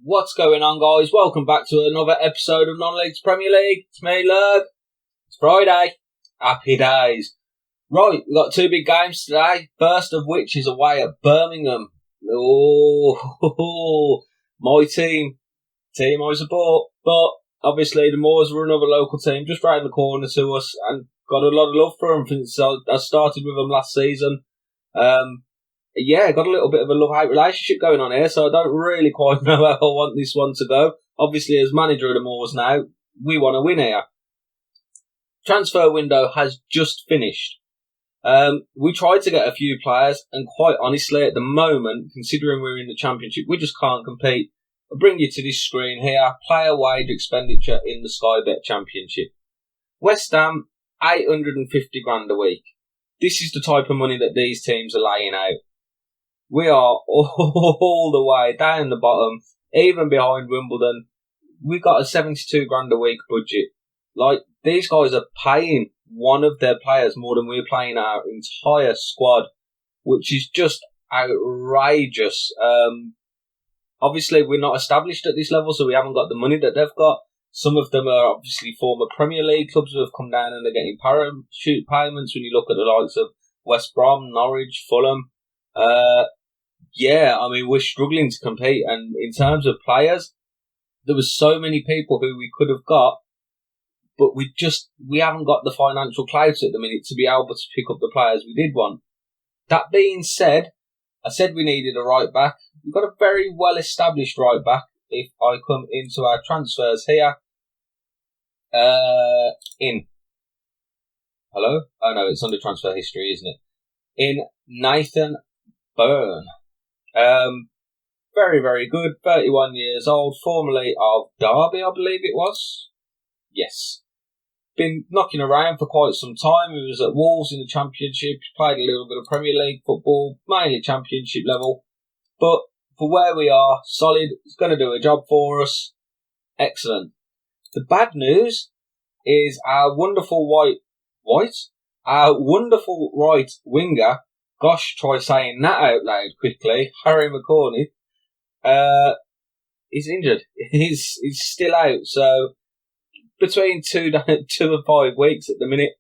What's going on, guys? Welcome back to another episode of Non-Leagues Premier League. It's me, Lurg. It's Friday. Happy days. Right, we've got two big games today. First of which is away at Birmingham. Oh, my team I support. But obviously the Moors were another local team just round the corner to us and got a lot of love for them since I started with them last season. Got a little bit of a love-hate relationship going on here, so I don't really quite know how I want this one to go. Obviously, as manager of the Moors now, we want to win here. Transfer window has just finished. We tried to get a few players, and quite honestly, at the moment, considering we're in the Championship, we just can't compete. I'll bring you to this screen here. Player wage expenditure in the Sky Bet Championship. West Ham, 850 grand a week. This is the type of money that these teams are laying out. We are all the way down the bottom, even behind Wimbledon. We got a 72 grand a week budget. Like, these guys are paying one of their players more than we're paying our entire squad, which is just outrageous. Obviously, we're not established at this level, so we haven't got the money that they've got. Some of them are obviously former Premier League clubs who have come down and they're getting parachute payments when you look at the likes of West Brom, Norwich, Fulham. We're struggling to compete, and in terms of players, there was so many people who we could have got, but we haven't got the financial clout at the minute to be able to pick up the players we did want. That being said, I said we needed a right back. We've got a very well established right back. If I come into our transfers here, hello? Oh no, it's under transfer history, isn't it? In Nathan Byrne. Very, very good. 31 years old, formerly of Derby, I believe it was. Yes. Been knocking around for quite some time. He was at Wolves in the Championship. Played a little bit of Premier League football, mainly Championship level. But for where we are, solid. He's going to do a job for us. Excellent. The bad news is our wonderful our wonderful right winger, gosh, try saying that out loud quickly, Harry McCormick, he's injured. He's still out, so between 2 and 5 weeks at the minute.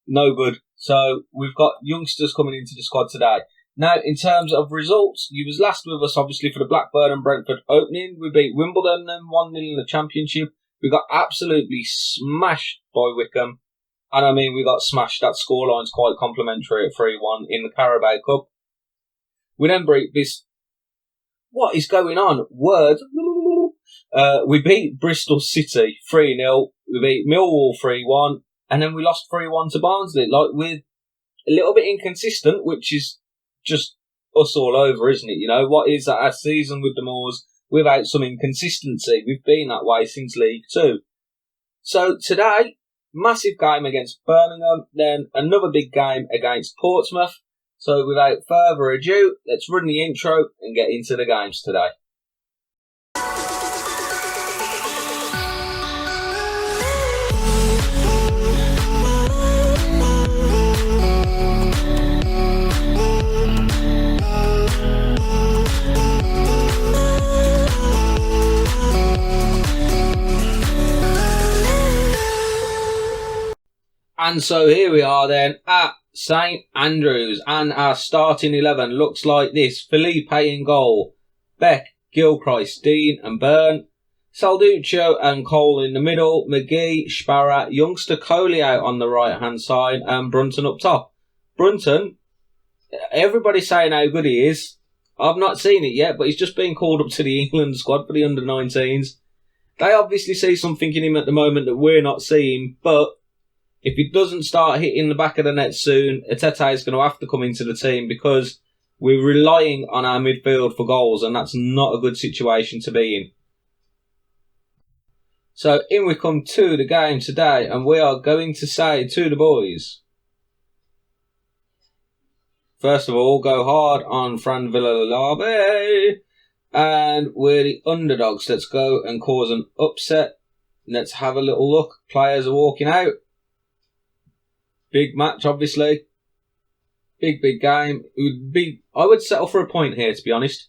No good. So we've got youngsters coming into the squad today. Now, in terms of results, you was last with us, obviously, for the Blackburn and Brentford opening. We beat Wimbledon and 1-0 in the Championship. We got absolutely smashed by Wickham. And I mean, we got smashed. That scoreline's quite complimentary at 3-1 in the Carabao Cup. We then beat this... What is going on? Word. We beat Bristol City 3-0. We beat Millwall 3-1. And then we lost 3-1 to Barnsley. Like, we're a little bit inconsistent, which is just us all over, isn't it? You know, what is that our season with the Moors without some inconsistency? We've been that way since League 2. So today, massive game against Birmingham, then another big game against Portsmouth. So without further ado, let's run the intro and get into the games today. And so here we are then at St Andrews, and our starting 11 looks like this. Felipe in goal, Beck, Gilchrist, Dean and Byrne, Salduccio and Cole in the middle, McGee, Sparrow, youngster Coley out on the right hand side, and Brunton up top. Brunton, everybody's saying how good he is. I've not seen it yet, but he's just been called up to the England squad for the under-19s. They obviously see something in him at the moment that we're not seeing, but if he doesn't start hitting the back of the net soon, Atete is going to have to come into the team because we're relying on our midfield for goals, and that's not a good situation to be in. So in we come to the game today, and we are going to say to the boys, first of all, go hard on Fran Villalabe, and we're the underdogs. Let's go and cause an upset. Let's have a little look. Players are walking out. Big match, obviously. Big game. I would settle for a point here, to be honest.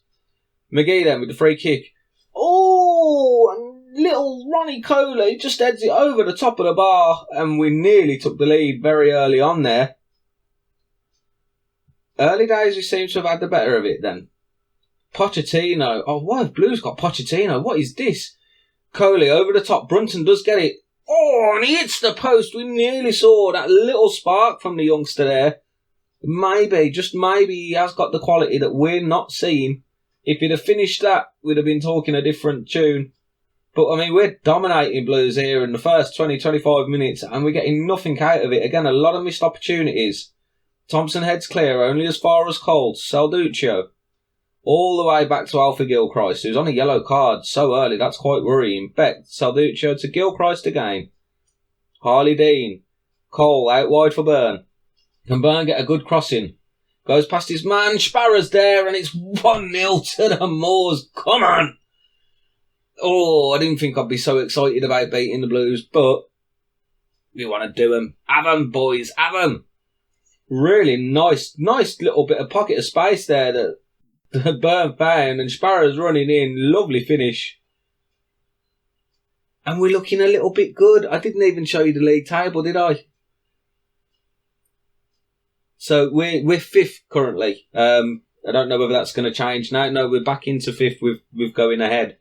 McGee then with the free kick. Oh, and little Ronnie Coley just heads it over the top of the bar, and we nearly took the lead very early on there. Early days, we seem to have had the better of it then. Pochettino. Oh, why have Blues got Pochettino? What is this? Coley over the top. Brunton does get it. Oh, and he hits the post. We nearly saw that little spark from the youngster there. Maybe, just maybe, he has got the quality that we're not seeing. If he'd have finished that, we'd have been talking a different tune. But, I mean, we're dominating Blues here in the first 20-25 minutes, and we're getting nothing out of it. Again, a lot of missed opportunities. Thompson heads clear, only as far as Colt. Salduccio. All the way back to Alfie Gilchrist, who's on a yellow card so early, that's quite worrying. Beck, Salduccio to Gilchrist again. Harley Dean. Cole out wide for Byrne. Can Byrne get a good crossing? Goes past his man, Sparrow's there, and it's 1-0 to the Moors. Come on! Oh, I didn't think I'd be so excited about beating the Blues, but we want to do them. Have them, boys, have them! Really nice little bit of pocket of space there that Byrne found, and Sparrow's running in. Lovely finish. And we're looking a little bit good. I didn't even show you the league table, did I? So we're fifth currently. I don't know whether that's going to change now. No, we're back into fifth with going ahead.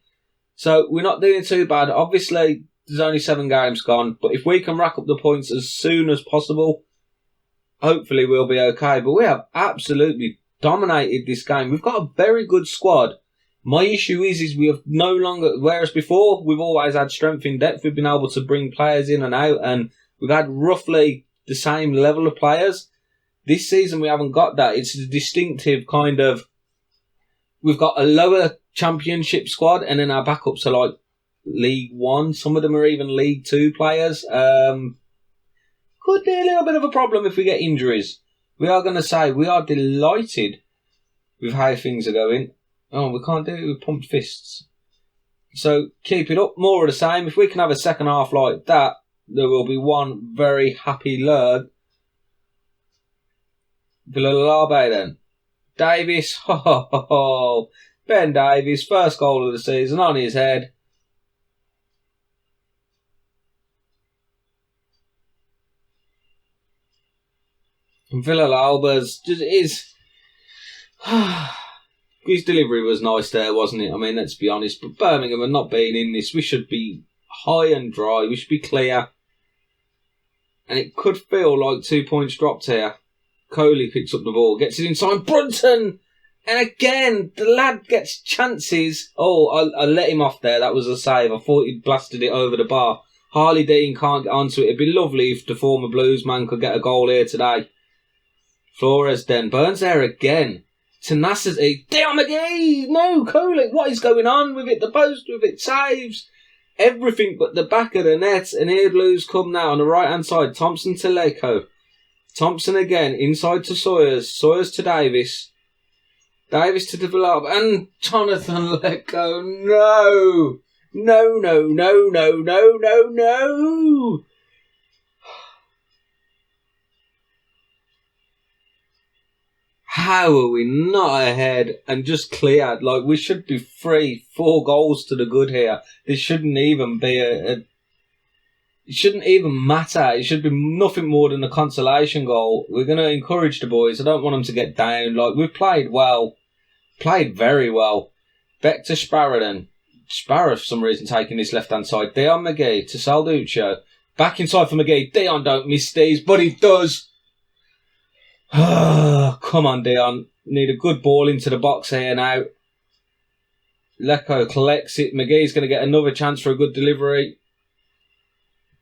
So we're not doing too bad. Obviously, there's only 7 games gone. But if we can rack up the points as soon as possible, hopefully we'll be okay. But we have absolutely dominated this game. We've got a very good squad. My issue is we have no longer, whereas before we've always had strength in depth. We've been able to bring players in and out, and we've had roughly the same level of players. This season we haven't got that. It's a distinctive kind of... We've got a lower championship squad, and then our backups are like League 1. Some of them are even League 2 players. Could be a little bit of a problem if we get injuries. We are going to say we are delighted with how things are going. Oh, we can't do it with pumped fists. So keep it up. More of the same. If we can have a second half like that, there will be one very happy lurg. Villalabe then. Davis. Ben Davis, first goal of the season on his head. And Villalabe's is... His delivery was nice there, wasn't it? I mean, let's be honest. But Birmingham are not being in this. We should be high and dry. We should be clear. And it could feel like 2 points dropped here. Coley picks up the ball, gets it inside Brunton, and again the lad gets chances. Oh, I let him off there. That was a save. I thought he'd blasted it over the bar. Harley Dean can't get onto it. It'd be lovely if the former Blues man could get a goal here today. Flores then. Burns there again. Tenacity. Dion McGee! No, Coley. What is going on with it? The post with it. Saves. Everything but the back of the net. And here Blues come now on the right hand side. Thompson to Leko. Thompson again, inside to Sawyers. Sawyers to Davis. Davis to develop. And Jonathan Leko. No! No, no, no, no, no, no, no! How are we not ahead and just cleared? Like, we should be 4 goals to the good here. This shouldn't even be it shouldn't even matter. It should be nothing more than a consolation goal. We're going to encourage the boys. I don't want them to get down. Like, we've played well. Played very well. Back to Sparrow then. Sparrow, for some reason, taking this left-hand side. Dion McGee to Salduccio. Back inside for McGee. Dion don't miss these, but he does. Come on, Dion. Need a good ball into the box here now. Leko collects it. McGee's going to get another chance for a good delivery.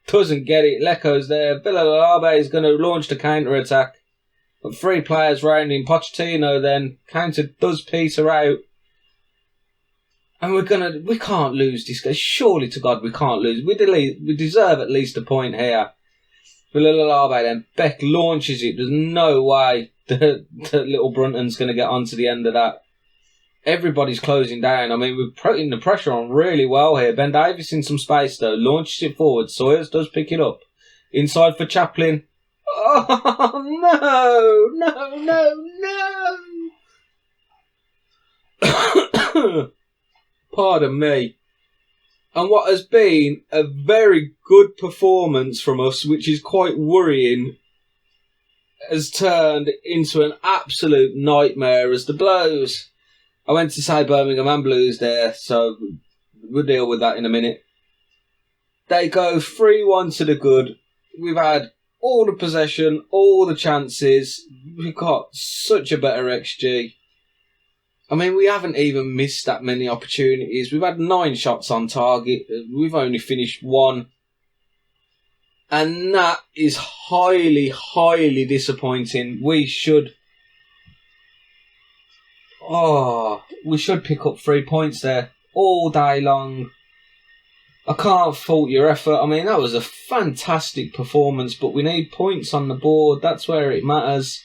Doesn't get it. Leko's there. Villalabe is going to launch the counter-attack. But 3 players round him. Pochettino then. Counter does peter out. And we can't lose this game. Surely to God we can't lose. We deserve at least a point here. Villalabe then. Beck launches it. There's no way that little Brunton's going to get onto the end of that. Everybody's closing down. I mean, we're putting the pressure on really well here. Ben Davis in some space, though. Launches it forward. Sawyers does pick it up. Inside for Chaplin. Oh, no! No, no, no! Pardon me. And what has been a very good performance from us, which is quite worrying, has turned into an absolute nightmare as the Blows. I went to say Birmingham and Blues there, so we'll deal with that in a minute. They go 3-1 to the good. We've had all the possession, all the chances. We've got such a better XG. I mean, we haven't even missed that many opportunities. We've had 9 shots on target. We've only finished 1. And that is highly, highly disappointing. We should pick up 3 points there all day long. I can't fault your effort. I mean, that was a fantastic performance, but we need points on the board. That's where it matters.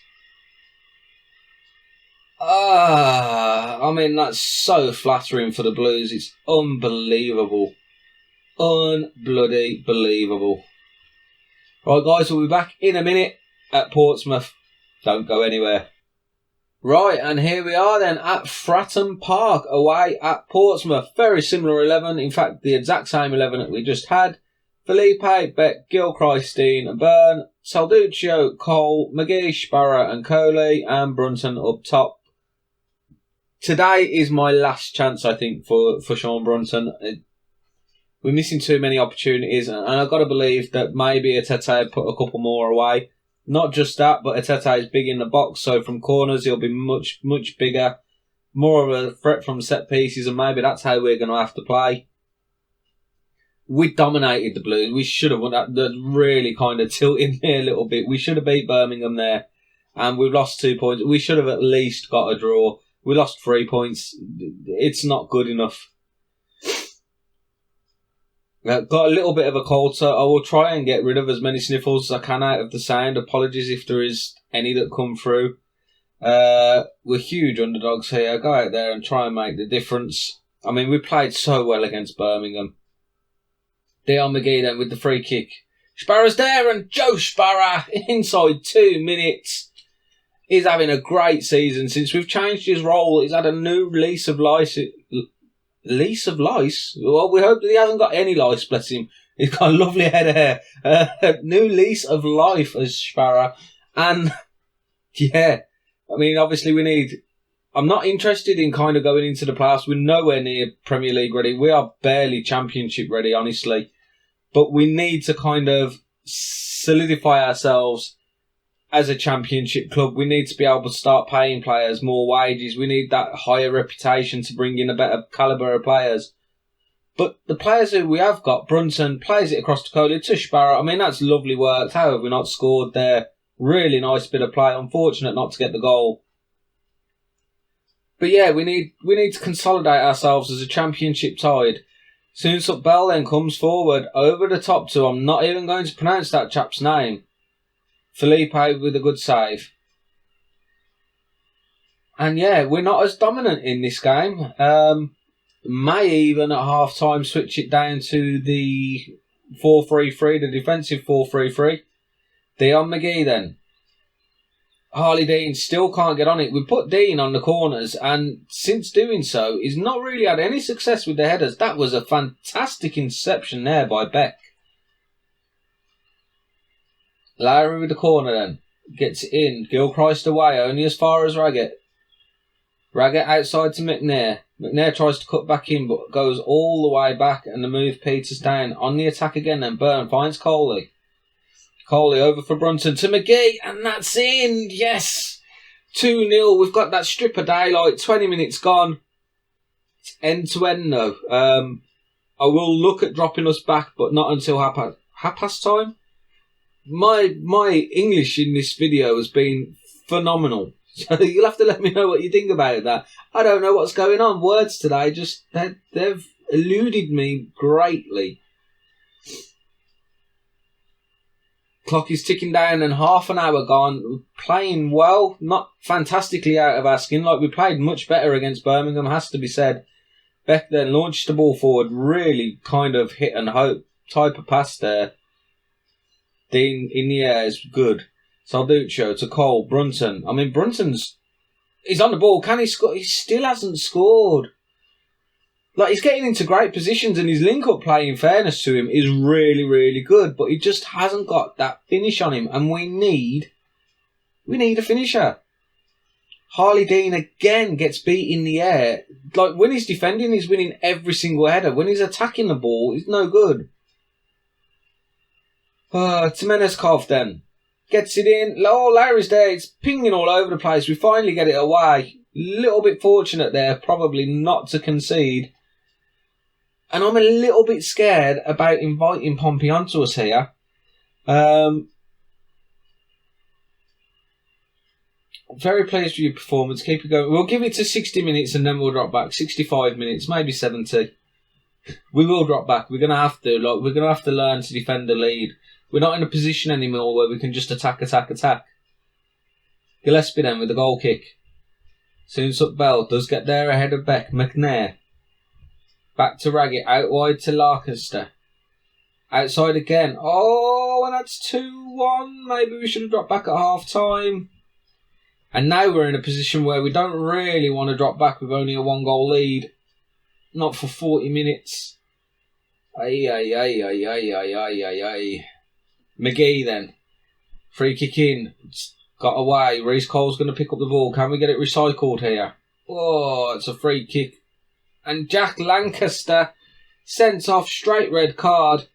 I mean, that's so flattering for the Blues. It's unbelievable. Unbloody believable. Right, guys, we'll be back in a minute at Portsmouth. Don't go anywhere. Right, and here we are then at Fratton Park, away at Portsmouth. Very similar 11, in fact, the exact same 11 that we just had. Felipe, Beck, Gilchrist, Dean, Byrne, Salduccio, Cole, McGee, Sparrow and Coley, and Brunton up top. Today is my last chance, I think, for Sean Brunton. We're missing too many opportunities, and I've got to believe that maybe Atete put a couple more away. Not just that, but Atete is big in the box, so from corners he'll be much, much bigger. More of a threat from set pieces, and maybe that's how we're going to have to play. We dominated the Blues. We should have won that. That's really kind of tilting me a little bit. We should have beat Birmingham there, and we've lost 2 points. We should have at least got a draw. We lost 3 points. It's not good enough. Got a little bit of a cold, so I will try and get rid of as many sniffles as I can out of the sound. Apologies if there is any that come through. We're huge underdogs here. Go out there and try and make the difference. I mean, we played so well against Birmingham. Dion McGee then with the free kick. Sparrow's there, and Joe Sparrow inside 2 minutes. He's having a great season. Since we've changed his role, he's had a new lease of life. Lease of lice? Well, we hope that he hasn't got any lice, bless him. He's got a lovely head of hair. New lease of life as Sparrow. And, yeah, I mean, obviously we need... I'm not interested in kind of going into the playoffs. We're nowhere near Premier League ready. We are barely Championship ready, honestly. But we need to kind of solidify ourselves as a Championship club. We need to be able to start paying players more wages. We need that higher reputation to bring in a better calibre of players. But the players who we have got, Brunton plays it across to Coley to Sparrow. I mean, that's lovely work. How have we not scored there? Really nice bit of play. Unfortunate not to get the goal. But yeah, we need to consolidate ourselves as a Championship side. Soon Bell then comes forward over the top to, I'm not even going to pronounce that chap's name. Felipe with a good save. And yeah, we're not as dominant in this game. May even at half time switch it down to the 4-3-3, the defensive 4-3-3. Dion McGee then. Harley Dean still can't get on it. We put Dean on the corners, and since doing so, he's not really had any success with the headers. That was a fantastic interception there by Beck. Lowry with the corner then. Gets it in. Gilchrist away, only as far as Raggett. Raggett outside to McNair. McNair tries to cut back in, but goes all the way back, and the move peters down. On the attack again then. Byrne finds Coley. Coley over for Brunton to McGee, and that's in! Yes! 2-0. We've got that strip of daylight. 20 minutes gone. It's end to end though. I will look at dropping us back, but not until half past time. My English in this video has been phenomenal. So you'll have to let me know what you think about that. I don't know what's going on. Words today, they've eluded me greatly. Clock is ticking down and half an hour gone. We're playing well, not fantastically out of our skin. Like, we played much better against Birmingham, has to be said. Beck then launched the ball forward. Really kind of hit and hope type of pass there. Dean in the air is good. Salduccio to Cole. Brunton. I mean, he's on the ball. Can he score? He still hasn't scored. Like, he's getting into great positions and his link-up play, in fairness to him, is really, really good. But he just hasn't got that finish on him. And we need a finisher. Harley Dean again gets beat in the air. Like, when he's defending, he's winning every single header. When he's attacking the ball, he's no good. Temeneskov then. Gets it in. Oh, Larry's there. It's pinging all over the place. We finally get it away. Little bit fortunate there, probably not to concede. And I'm a little bit scared about inviting Pompey onto us here. Very pleased with your performance. Keep it going. We'll give it to 60 minutes and then we'll drop back. 65 minutes, maybe 70. We will drop back. We're gonna have to. We're gonna have to learn to defend the lead. We're not in a position anymore where we can just attack. Gillespie then with the goal kick. Soonsup Bell does get there ahead of Beck. McNair. Back to Raggett. Out wide to Larcaster. Outside again. Oh, and that's 2-1. Maybe we should have dropped back at half time. And now we're in a position where we don't really want to drop back with only a 1-goal lead. Not for 40 minutes. Ay. McGee then. Free kick in. It's got away. Reece Cole's going to pick up the ball. Can we get it recycled here? Oh, it's a free kick. And Jack Lancaster sent off, straight red card.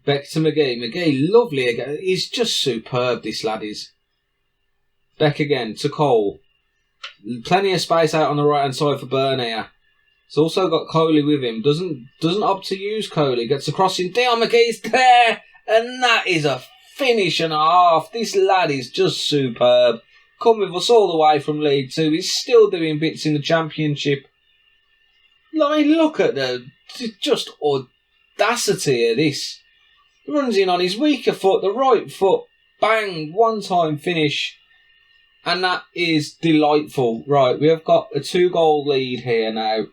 Beck to McGee. McGee, lovely again. He's just superb, this lad is. Beck again to Cole. Plenty of space out on the right hand side for Byrne here. He's also got Coley with him. Doesn't opt to use Coley. Gets a crossing. Dion McGee's there. And that is a finish and a half. This lad is just superb. Come with us all the way from League 2. He's still doing bits in the Championship. Like, look at the just audacity of this. Runs in on his weaker foot, the right foot. Bang, one-time finish. And that is delightful. Right, we have got a 2-goal lead here now.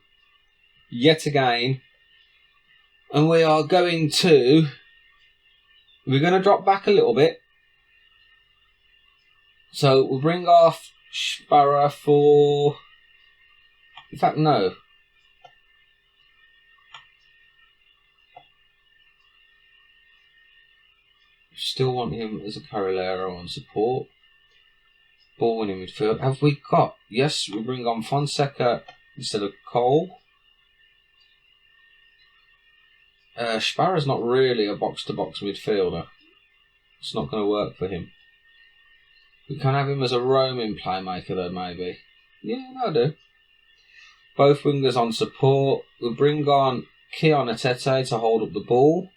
Yet again. And we are going to... We're going to drop back a little bit. So we'll bring off Sparrow for... In fact, no. Still want him as a Carrilero on support. Ball winning midfield. Have we got... Yes, we bring on Fonseca instead of Cole. Sparrow's not really a box-to-box midfielder. It's not going to work for him. We can have him as a roaming playmaker though, maybe. Yeah, that'll do. Both wingers on support. We'll bring on Keon Atete to hold up the ball.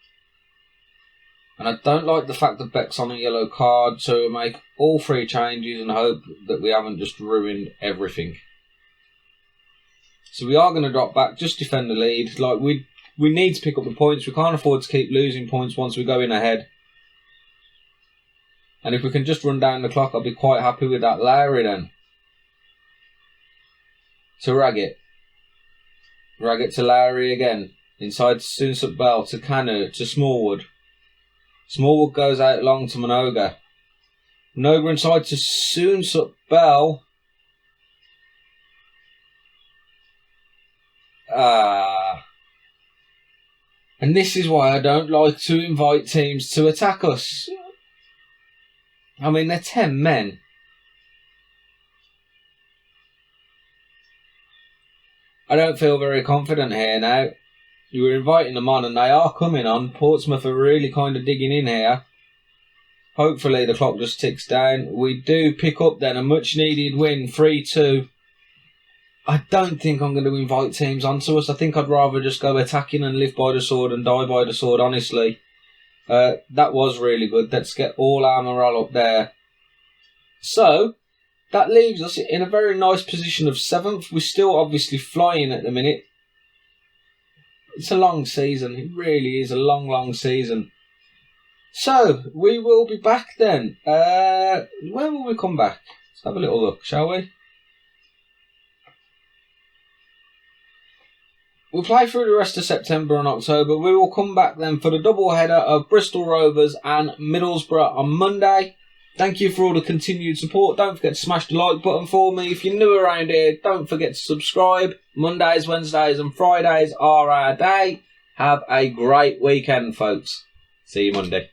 And I don't like the fact that Beck's on a yellow card, so we'll make all 3 changes and hope that we haven't just ruined everything. So we are going to drop back, just defend the lead. Like, we need to pick up the points. We can't afford to keep losing points once we go in ahead. And if we can just run down the clock, I'll be quite happy with that. Lowry then. To Raggett. Raggett to Lowry again. Inside to Soonsup Bell, to Kanu, to Smallwood. Smallwood goes out long to Minoga. Minoga inside to Soonsup Bell. And this is why I don't like to invite teams to attack us. I mean, they're 10 men. I don't feel very confident here now. You were inviting them on and they are coming on. Portsmouth are really kind of digging in here. Hopefully the clock just ticks down. We do pick up then a much needed win, 3-2. I don't think I'm going to invite teams onto us. I think I'd rather just go attacking and live by the sword and die by the sword, honestly. That was really good. Let's get all our morale up there. So, that leaves us in a very nice position of 7th. We're still obviously flying at the minute. It's a long season. It really is a long, long season. So, we will be back then. Where will we come back? Let's have a little look, shall we? We'll play through the rest of September and October. We will come back then for the double header of Bristol Rovers and Middlesbrough on Monday. Thank you for all the continued support. Don't forget to smash the like button for me. If you're new around here, don't forget to subscribe. Mondays, Wednesdays and Fridays are our day. Have a great weekend, folks. See you Monday.